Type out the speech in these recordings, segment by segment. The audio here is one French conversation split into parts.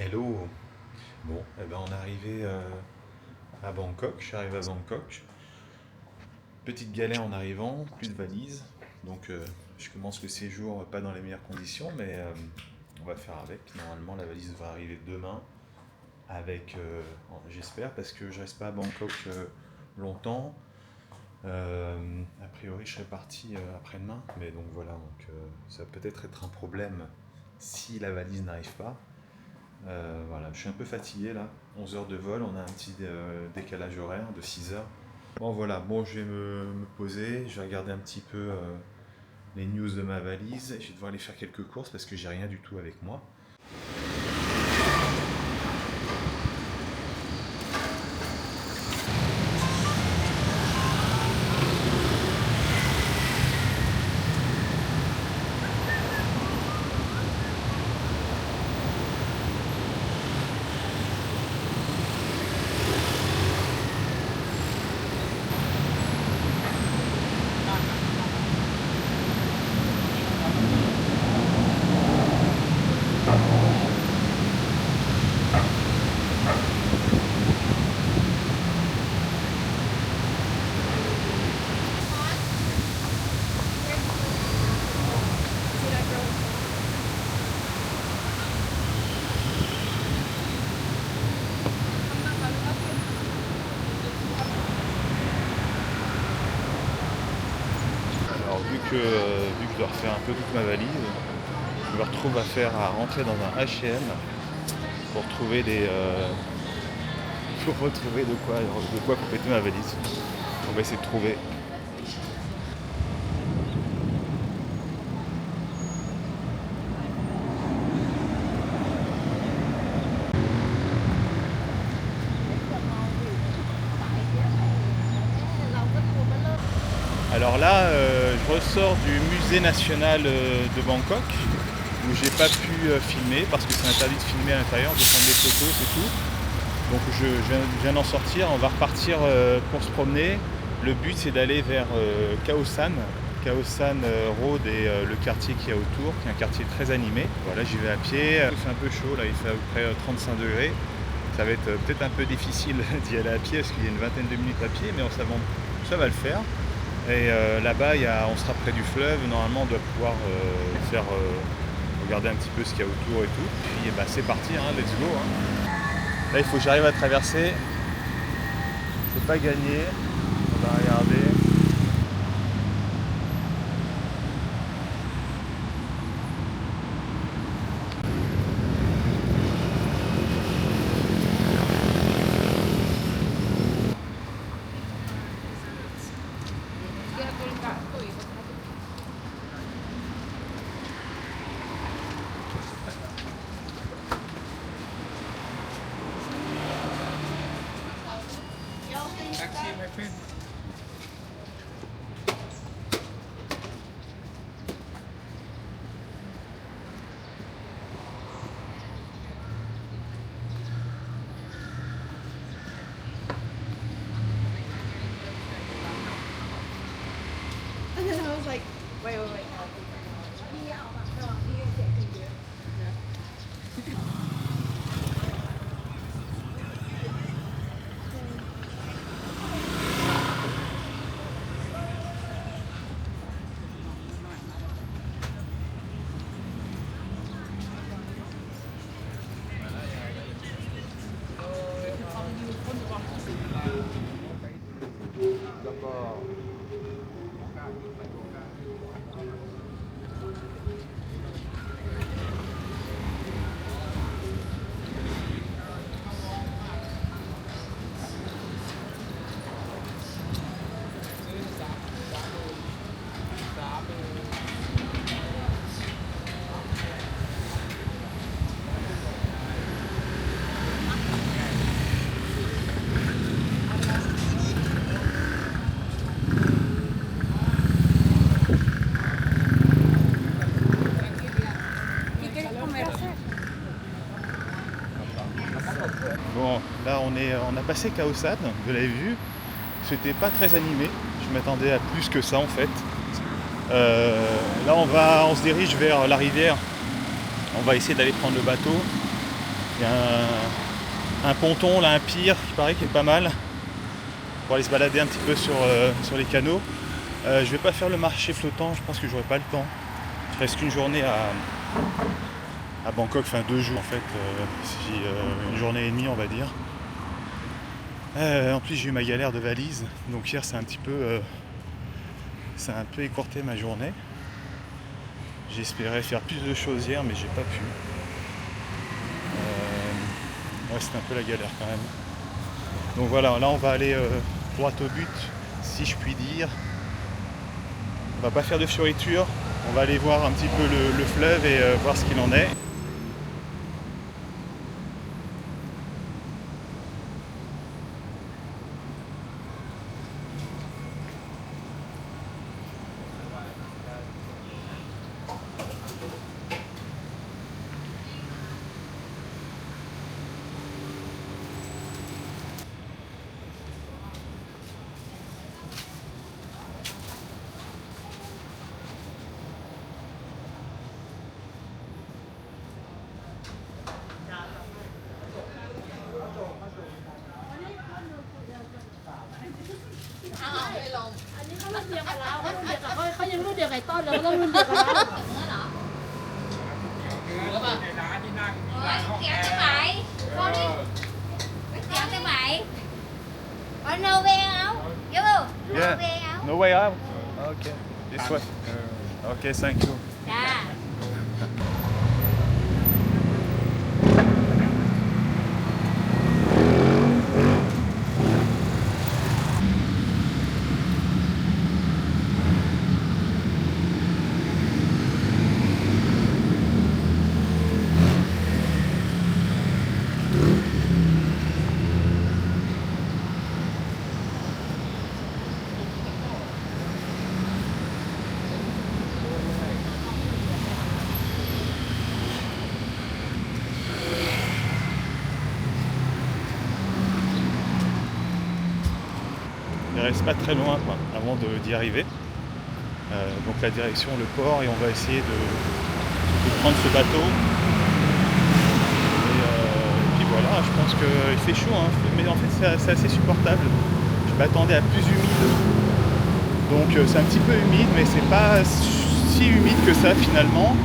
Hello. Bon, eh ben on est arrivé à Bangkok. Je suis arrivé à Bangkok. Petite galère en arrivant, plus de valises. Donc je commence le séjour pas dans les meilleures conditions, mais on va faire avec. Normalement la valise va arriver demain. Avec, j'espère, parce que je reste pas à Bangkok longtemps. A priori je serai parti après-demain, mais donc voilà, donc ça peut être un problème si la valise n'arrive pas. Voilà, je suis un peu fatigué là. 11 heures de vol, on a un petit décalage horaire de 6 heures. Bon voilà, bon je vais me poser, je vais regarder un petit peu les news de ma valise. Je vais devoir aller faire quelques courses parce que j'ai rien du tout avec moi. Alors vu que je dois refaire un peu toute ma valise, je me retrouve à rentrer dans un H&M pour trouver pour retrouver de quoi compléter ma valise. On va essayer de trouver. Alors là, je ressors du musée national de Bangkok, où j'ai pas pu filmer parce que c'est interdit de filmer à l'intérieur, de prendre des photos, c'est tout. Donc je viens d'en sortir, on va repartir pour se promener. Le but c'est d'aller vers Khao San, Road et le quartier qu'il y a autour, qui est un quartier très animé. Voilà, j'y vais à pied, c'est un peu chaud là, il fait à peu près 35 degrés. Ça va être peut-être un peu difficile d'y aller à pied parce qu'il y a une vingtaine de minutes à pied, mais ça va le faire. Et là-bas, on sera près du fleuve, normalement on doit pouvoir regarder un petit peu ce qu'il y a autour et tout. Puis bah, c'est parti, hein, let's go. Hein. Là il faut que j'arrive à traverser. C'est pas gagné. On va regarder. Taxi, my friend. And then I was like, wait. Bon, là on a passé Khao San, vous l'avez vu. C'était pas très animé. Je m'attendais à plus que ça en fait. Là on se dirige vers la rivière. On va essayer d'aller prendre le bateau Il y a un ponton, là, un pier, qui paraît qui est pas mal, pour aller se balader un petit peu sur les canaux. Je vais pas faire le marché flottant, je pense que j'aurai pas le temps. Je reste qu'une journée à Bangkok, enfin 2 jours en fait, une journée et demie on va dire. En plus j'ai eu ma galère de valise, donc hier ça a un peu écourté ma journée. J'espérais faire plus de choses hier mais j'ai pas pu. Ouais, c'était un peu la galère quand même. Donc voilà, là on va aller droit au but, si je puis dire. On va pas faire de fioritures, on va aller voir un petit peu le fleuve et voir ce qu'il en est. Kéo cho mày. Con đi. Kéo cho mày. Có nô ve không? Vô không? Nô ve không? No way out? Okay, this way. Okay, thank you. Dạ. Il reste pas très loin quoi, avant d'y arriver. Donc la direction, le port, et on va essayer de prendre ce bateau. Et puis voilà, je pense qu'il fait chaud, hein, mais en fait c'est assez supportable. Je m'attendais à plus humide. Donc c'est un petit peu humide, mais c'est pas si humide que ça finalement.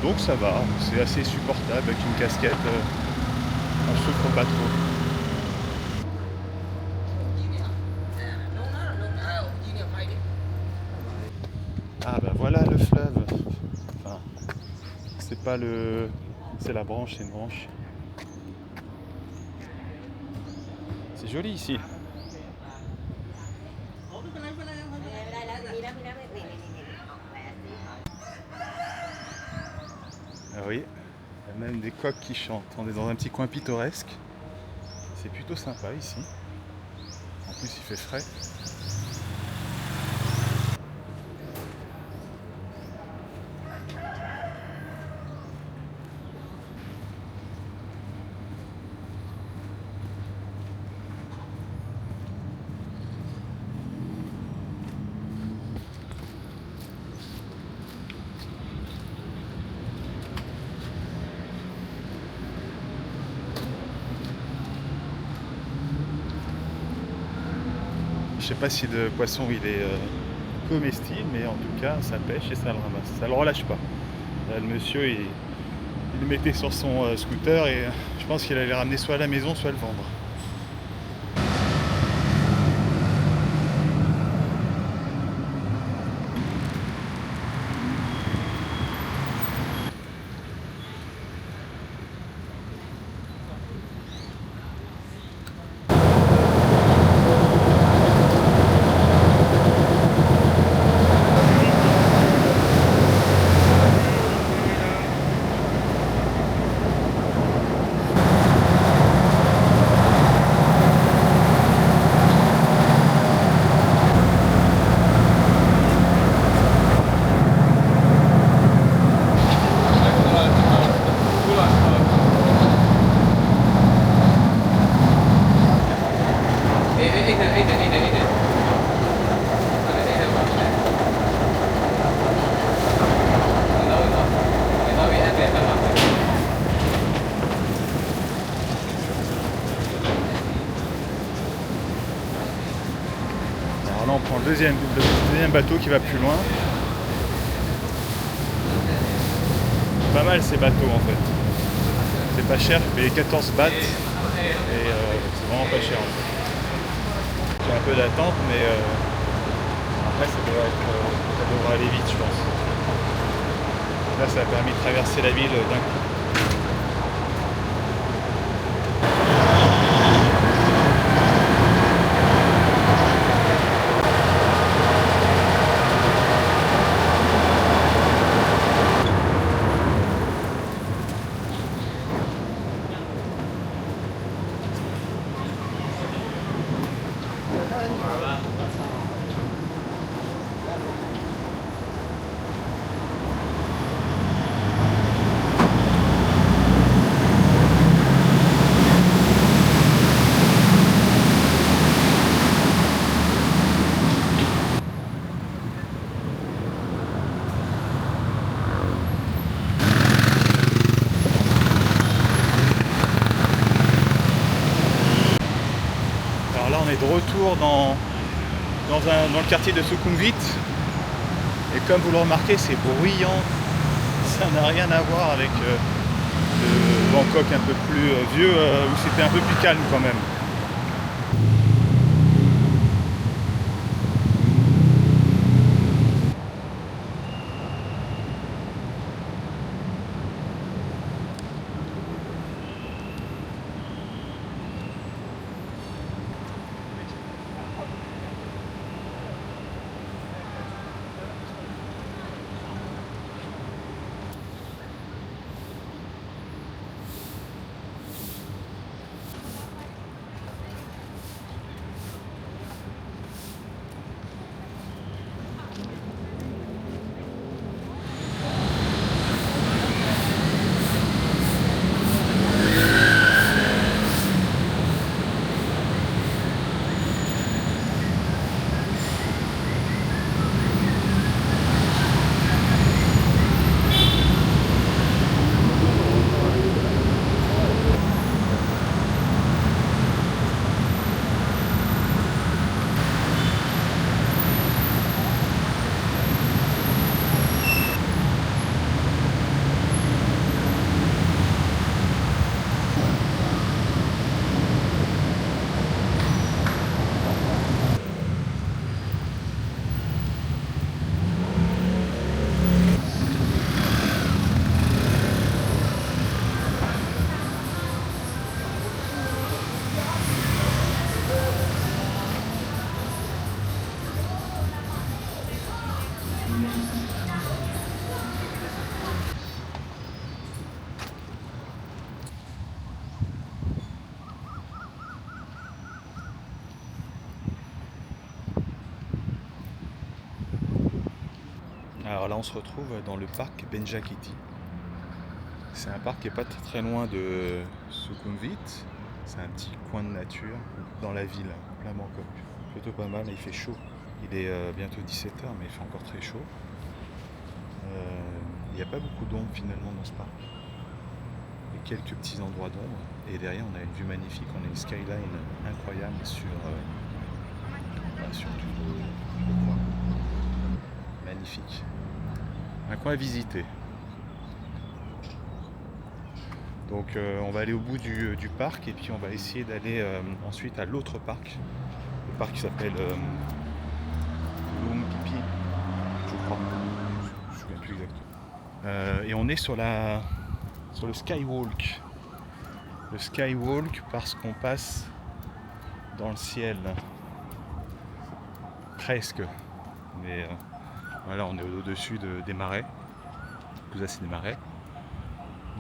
Donc ça va, c'est assez supportable avec une casquette. On souffre pas trop. Ah bah voilà le fleuve. Enfin, c'est pas le... c'est la branche, c'est une branche. C'est joli ici. Ah oui, il y a même des coqs qui chantent. On est dans un petit coin pittoresque. C'est plutôt sympa ici. En plus il fait frais. Je sais pas si le poisson il est comestible, mais en tout cas ça pêche et ça le ramasse, ça le relâche pas. Là, le monsieur il le mettait sur son scooter et je pense qu'il allait le ramener soit à la maison soit le vendre. deuxième bateau qui va plus loin. Pas mal ces bateaux en fait. C'est pas cher, je paye 14 bahts et c'est vraiment pas cher en fait. J'ai un peu d'attente mais après ça devrait aller vite je pense. Là ça a permis de traverser la ville d'un coup. On est de retour dans le quartier de Sukhumvit et comme vous le remarquez c'est bruyant, ça n'a rien à voir avec le Bangkok un peu plus vieux où c'était un peu plus calme quand même. Alors là on se retrouve dans le parc Benjakhiti. C'est un parc qui n'est pas très loin de Sukhumvit. C'est un petit coin de nature dans la ville, plein Bangkok. Plutôt pas mal, mais il fait chaud. Il est bientôt 17h mais il fait encore très chaud. Il n'y a pas beaucoup d'ombre finalement dans ce parc. Il y a quelques petits endroits d'ombre. Et derrière on a une vue magnifique, on a une skyline incroyable sur tout le coin. Magnifique. Un coin à visiter. Donc on va aller au bout du parc et puis on va essayer d'aller ensuite à l'autre parc. Le parc qui s'appelle Lumpiphi, je crois. Je me souviens plus exactement. Et on est sur le skywalk. Le skywalk parce qu'on passe dans le ciel. Presque. Mais voilà, on est au-dessus des marais. Tout ça c'est des marais.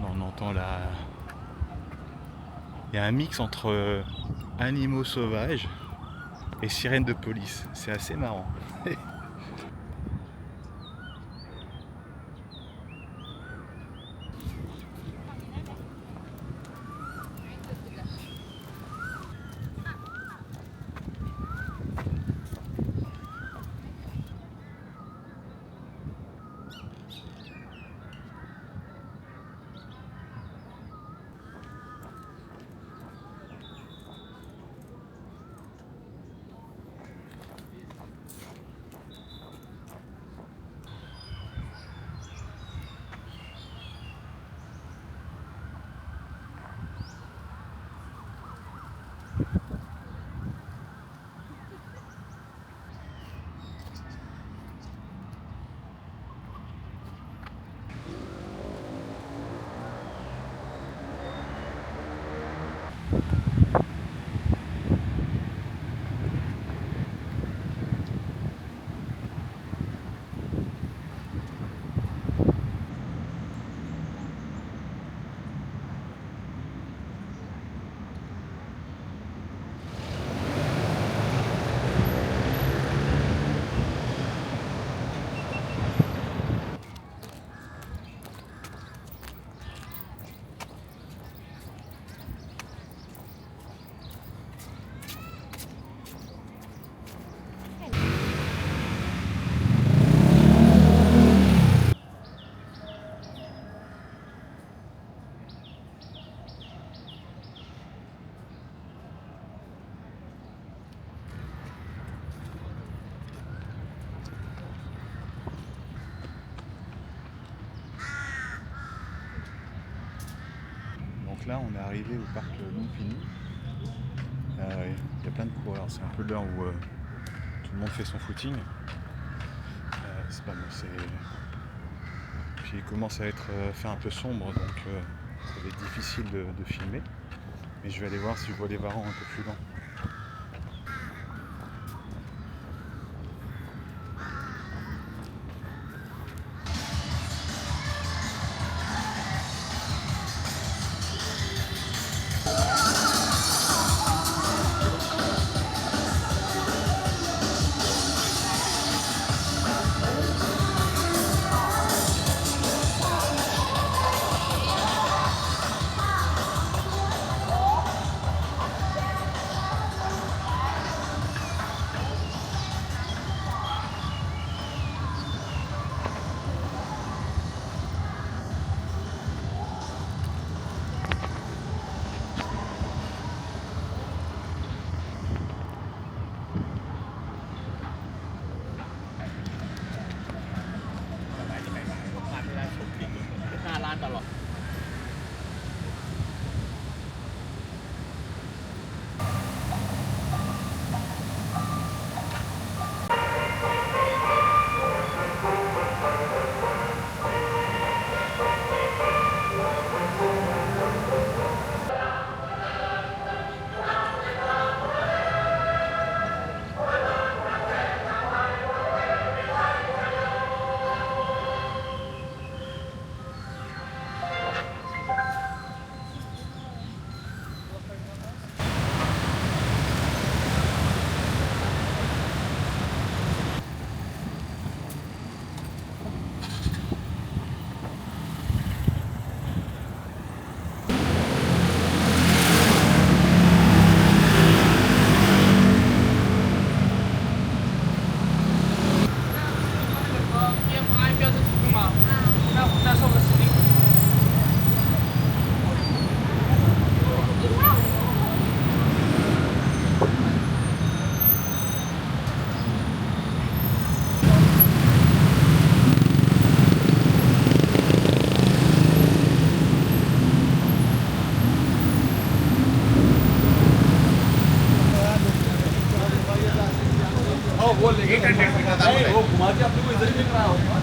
On entend là. Il y a un mix entre animaux sauvages et sirènes de police. C'est assez marrant. là, on est arrivé au parc Longfini. Il y a plein de coureurs, c'est un peu l'heure où tout le monde fait son footing. C'est pas bon, Puis il commence à faire un peu sombre, donc ça va être difficile de filmer. Mais je vais aller voir si je vois les varans un peu plus loin. वो घुमा के अपने को इधर ही दिख रहा होगा।